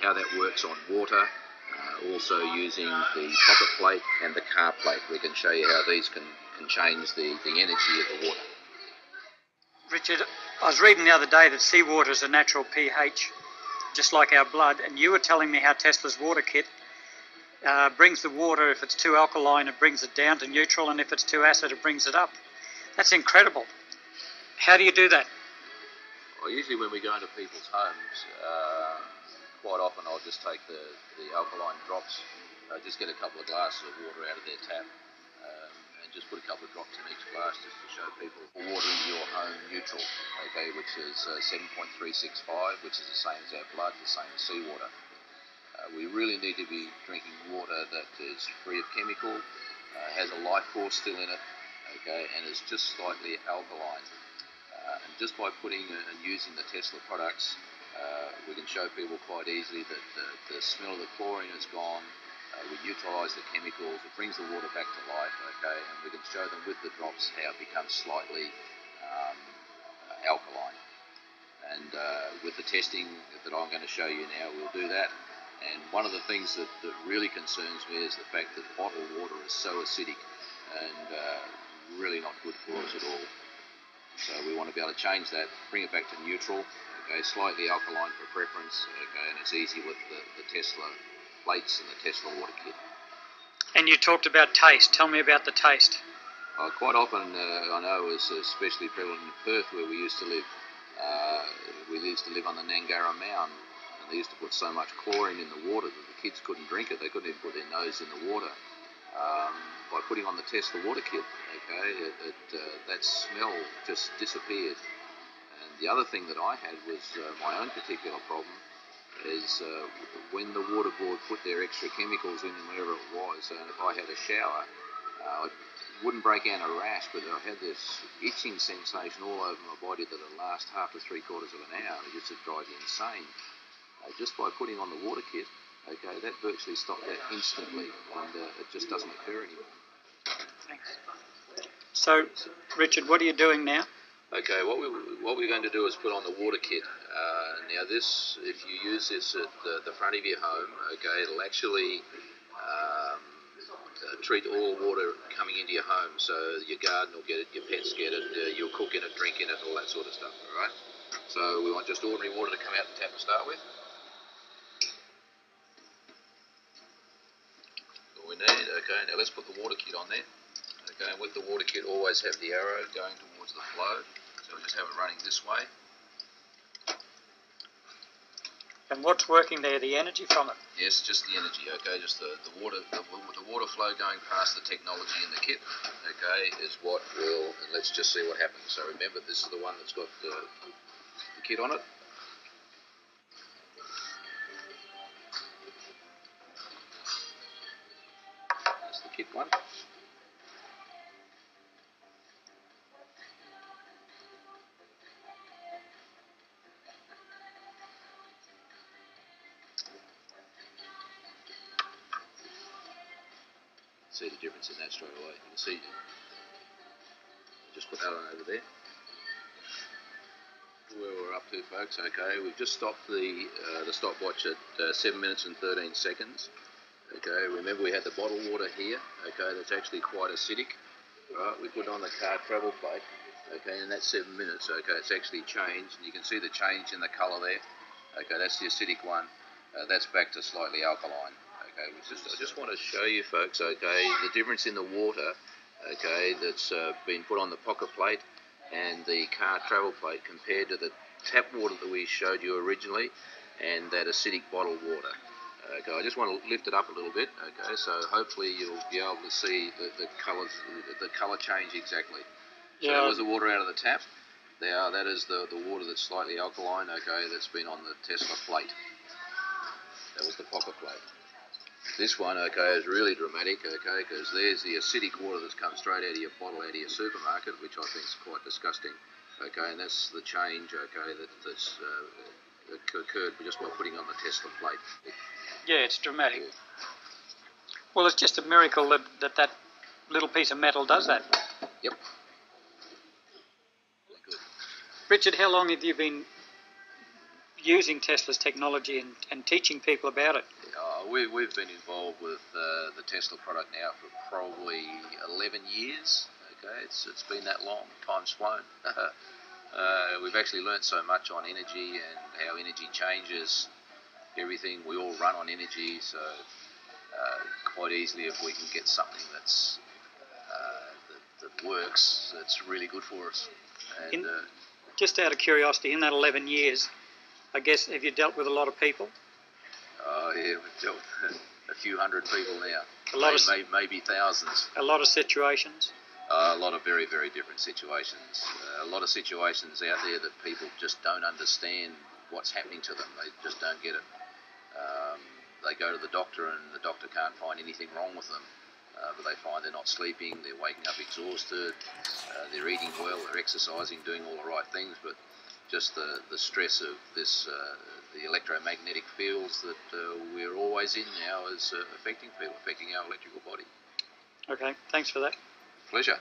how that works on water, also using the pocket plate and the car plate. We can show you how these can change the energy of the water. Richard, I was reading the other day that seawater is a natural pH, just like our blood, and you were telling me how Tesla's water kit brings the water, if it's too alkaline, it brings it down to neutral, and if it's too acid, it brings it up. That's incredible. How do you do that? Well, usually when we go into people's homes, quite often I'll just take the alkaline drops, just get a couple of glasses of water out of their tap, and just put a couple of drops in each glass just to show people water in your home neutral, okay, which is 7.365, which is the same as our blood, the same as seawater. We really need to be drinking water that is free of chemical, has a life force still in it, okay, and is just slightly alkaline. And just by putting and using the Tesla products, we can show people quite easily that the smell of the chlorine is gone. We neutralise the chemicals, it brings the water back to life, okay, and we can show them with the drops how it becomes slightly alkaline. And with the testing that I'm going to show you now, we'll do that. And one of the things that really concerns me is the fact that bottled water is so acidic and really not good for us at all. So we want to be able to change that, bring it back to neutral, okay, slightly alkaline for preference, okay, and it's easy with the Tesla plates and the Tesla water kit. And you talked about taste. Tell me about the taste. Quite often, I know, especially prevalent in Perth where we used to live, we used to live on the Nangara Mound, and they used to put so much chlorine in the water that the kids couldn't drink it. They couldn't even put their nose in the water. By putting on the Tesla water kit, okay, that smell just disappeared. And the other thing that I had was my own particular problem is when the water board put their extra chemicals in and whatever it was, and if I had a shower, I wouldn't break out a rash, but I had this itching sensation all over my body that would last half to 3/4 of an hour. It used to drive me insane. Just by putting on the water kit, okay, that virtually stopped that instantly, and it just doesn't occur anymore. Thanks. So, Richard, what are you doing now? Okay, what we're going to do is put on the water kit. Now this, if you use this at the front of your home, okay, it'll actually treat all water coming into your home. So your garden will get it, your pets get it, you'll cook in it, drink in it, all that sort of stuff, all right? So we want just ordinary water to come out the tap to start with. All we need, okay, now let's put the water kit on there. Okay, and with the water kit, always have the arrow going towards the flow. So we just have it running this way. And what's working there, the energy from it? Yes, just the energy, okay, just the water flow going past the technology in the kit, okay, is what will, and let's just see what happens. So remember, this is the one that's got the kit on it. That's the kit one. See the difference in that straight away. You can see, just put that on over there. Where we're up to, folks. Okay, we've just stopped the stopwatch at 7 minutes and 13 seconds. Okay, remember we had the bottled water here. Okay, that's actually quite acidic. All right, we put on the car travel plate. Okay, and that's 7 minutes. Okay, it's actually changed, and you can see the change in the colour there. Okay, that's the acidic one. That's back to slightly alkaline. Okay, I just want to show you folks, okay, the difference in the water, okay, that's been put on the pocket plate and the car travel plate compared to the tap water that we showed you originally and that acidic bottled water. Okay, I just want to lift it up a little bit, okay, so hopefully you'll be able to see the colour change exactly. So that was the water out of the tap. That is the water that's slightly alkaline, okay, that's been on the Tesla plate. That was the pocket plate. This one, okay, is really dramatic, okay, because there's the acidic water that's come straight out of your bottle, out of your supermarket, which I think is quite disgusting, okay, and that's the change, okay, that's occurred just by putting on the Tesla plate. Yeah, it's dramatic. Yeah. Well, it's just a miracle that little piece of metal does that. Yep. Good. Richard, how long have you been using Tesla's technology and teaching people about it? We've been involved with the Tesla product now for probably 11 years. Okay, it's been that long. Time's flown. We've actually learnt so much on energy and how energy changes everything. We all run on energy, so quite easily if we can get something that's that works, that's really good for us. And just out of curiosity, in that 11 years, I guess, have you dealt with a lot of people? Oh yeah, we've dealt with a few hundred people now. Maybe thousands. A lot of situations. A lot of very, very different situations. A lot of situations out there that people just don't understand what's happening to them. They just don't get it. They go to the doctor and the doctor can't find anything wrong with them. But they find they're not sleeping, they're waking up exhausted, they're eating well, they're exercising, doing all the right things, but just the stress of this, the electromagnetic fields that we're always in now is affecting people, affecting our electrical body. Okay, thanks for that. Pleasure.